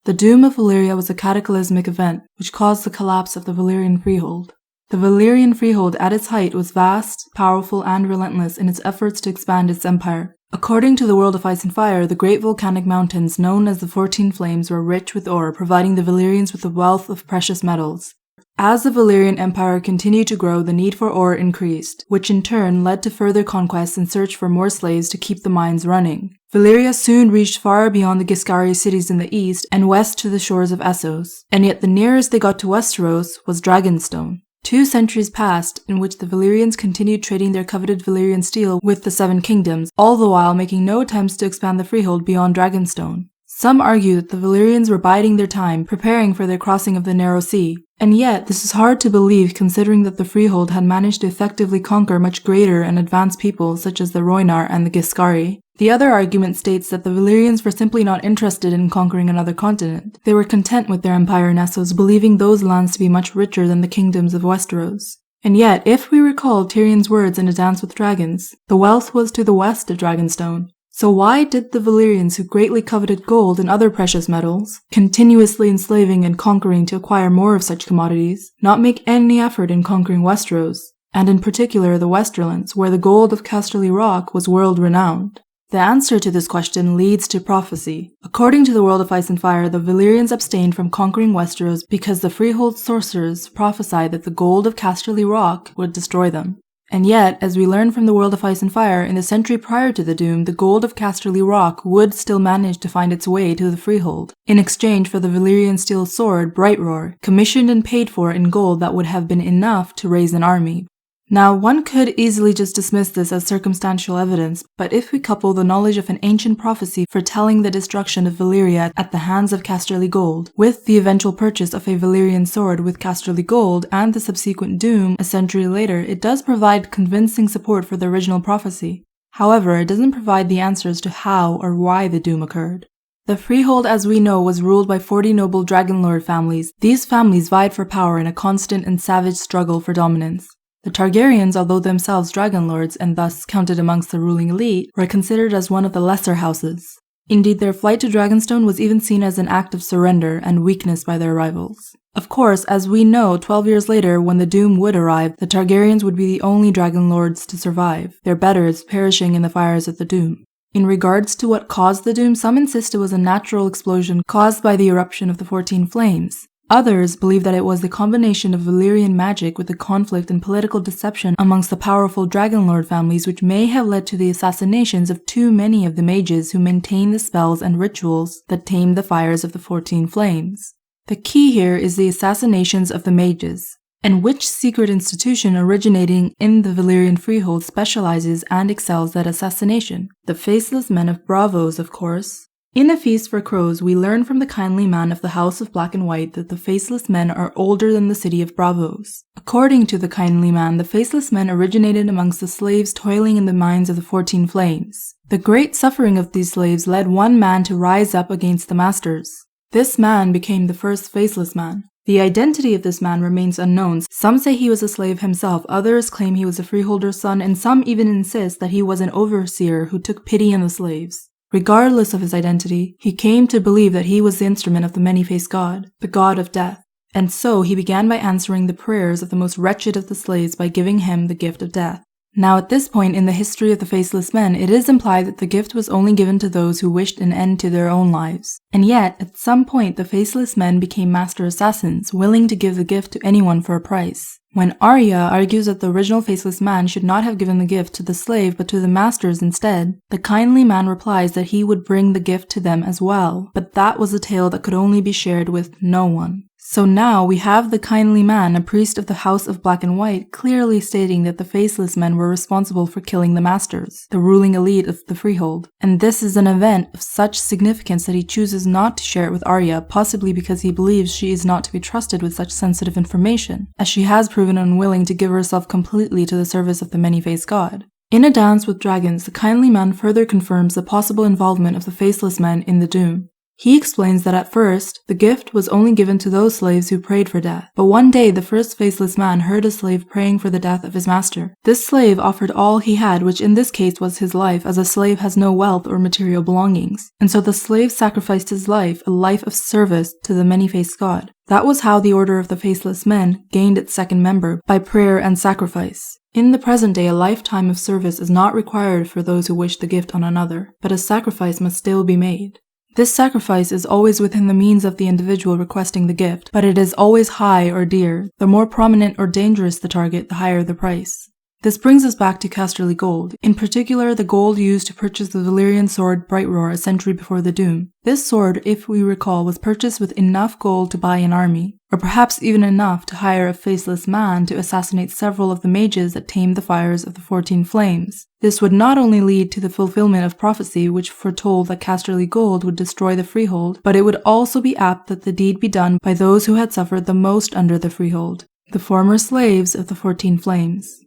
The doom of Valyria was a cataclysmic event, which caused the collapse of the Valyrian freehold. The Valyrian freehold at its height was vast, powerful, and relentless in its efforts to expand its empire. According to the World of Ice and Fire, the great volcanic mountains known as the 14 Flames were rich with ore, providing the Valyrians with a wealth of precious metals. As the Valyrian Empire continued to grow, the need for ore increased, which in turn led to further conquests and search for more slaves to keep the mines running. Valyria soon reached far beyond the Giscari cities in the east and west to the shores of Essos, and yet the nearest they got to Westeros was Dragonstone. 2 centuries passed in which the Valyrians continued trading their coveted Valyrian steel with the Seven Kingdoms, all the while making no attempts to expand the freehold beyond Dragonstone. Some argue that the Valyrians were biding their time, preparing for their crossing of the Narrow Sea. And yet, this is hard to believe considering that the freehold had managed to effectively conquer much greater and advanced peoples such as the Rhoynar and the Giscari. The other argument states that the Valyrians were simply not interested in conquering another continent. They were content with their empire in Essos, believing those lands to be much richer than the kingdoms of Westeros. And yet, if we recall Tyrion's words in A Dance with Dragons, the wealth was to the west of Dragonstone. So why did the Valyrians, who greatly coveted gold and other precious metals, continuously enslaving and conquering to acquire more of such commodities, not make any effort in conquering Westeros, and in particular the Westerlands, where the gold of Casterly Rock was world-renowned? The answer to this question leads to prophecy. According to the World of Ice and Fire, the Valyrians abstained from conquering Westeros because the freehold sorcerers prophesied that the gold of Casterly Rock would destroy them. And yet, as we learn from the World of Ice and Fire, in the century prior to the Doom, the gold of Casterly Rock would still manage to find its way to the freehold, in exchange for the Valyrian steel sword, Brightroar, commissioned and paid for in gold that would have been enough to raise an army. Now, one could easily just dismiss this as circumstantial evidence, but if we couple the knowledge of an ancient prophecy foretelling the destruction of Valyria at the hands of Casterly Gold, with the eventual purchase of a Valyrian sword with Casterly Gold, and the subsequent doom a century later, it does provide convincing support for the original prophecy. However, it doesn't provide the answers to how or why the doom occurred. The freehold, as we know, was ruled by 40 noble dragonlord families. These families vied for power in a constant and savage struggle for dominance. The Targaryens, although themselves dragonlords and thus counted amongst the ruling elite, were considered as one of the lesser houses. Indeed, their flight to Dragonstone was even seen as an act of surrender and weakness by their rivals. Of course, as we know, 12 years later, when the Doom would arrive, the Targaryens would be the only dragonlords to survive, their betters perishing in the fires of the Doom. In regards to what caused the Doom, some insist it was a natural explosion caused by the eruption of the 14 Flames. Others believe that it was the combination of Valyrian magic with the conflict and political deception amongst the powerful Dragonlord families which may have led to the assassinations of too many of the mages who maintained the spells and rituals that tamed the fires of the 14 Flames. The key here is the assassinations of the mages, and which secret institution originating in the Valyrian freehold specializes and excels at assassination? The Faceless Men of Braavos, of course. In A Feast for Crows, we learn from the kindly man of the House of Black and White that the Faceless Men are older than the city of Braavos. According to the kindly man, the Faceless Men originated amongst the slaves toiling in the mines of the 14 Flames. The great suffering of these slaves led one man to rise up against the masters. This man became the first Faceless Man. The identity of this man remains unknown. Some say he was a slave himself, others claim he was a freeholder's son, and some even insist that he was an overseer who took pity on the slaves. Regardless of his identity, he came to believe that he was the instrument of the many-faced god, the god of death. And so he began by answering the prayers of the most wretched of the slaves by giving him the gift of death. Now at this point in the history of the Faceless Men, it is implied that the gift was only given to those who wished an end to their own lives. And yet, at some point the Faceless Men became master assassins, willing to give the gift to anyone for a price. When Arya argues that the original Faceless Man should not have given the gift to the slave but to the masters instead, the kindly man replies that he would bring the gift to them as well, but that was a tale that could only be shared with no one. So now we have the kindly man, a priest of the House of Black and White, clearly stating that the Faceless Men were responsible for killing the masters, the ruling elite of the freehold. And this is an event of such significance that he chooses not to share it with Arya, possibly because he believes she is not to be trusted with such sensitive information, as she has proven unwilling to give herself completely to the service of the many-faced god. In A Dance with Dragons, the kindly man further confirms the possible involvement of the Faceless Men in the Doom. He explains that at first, the gift was only given to those slaves who prayed for death. But one day, the first faceless man heard a slave praying for the death of his master. This slave offered all he had, which in this case was his life, as a slave has no wealth or material belongings. And so the slave sacrificed his life, a life of service, to the many-faced god. That was how the Order of the Faceless Men gained its second member, by prayer and sacrifice. In the present day, a lifetime of service is not required for those who wish the gift on another, but a sacrifice must still be made. This sacrifice is always within the means of the individual requesting the gift, but it is always high or dear. The more prominent or dangerous the target, the higher the price. This brings us back to Casterly gold, in particular the gold used to purchase the Valyrian sword Brightroar a century before the Doom. This sword, if we recall, was purchased with enough gold to buy an army, or perhaps even enough to hire a faceless man to assassinate several of the mages that tamed the fires of the 14 Flames. This would not only lead to the fulfillment of prophecy which foretold that Casterly gold would destroy the freehold, but it would also be apt that the deed be done by those who had suffered the most under the freehold, the former slaves of the 14 Flames.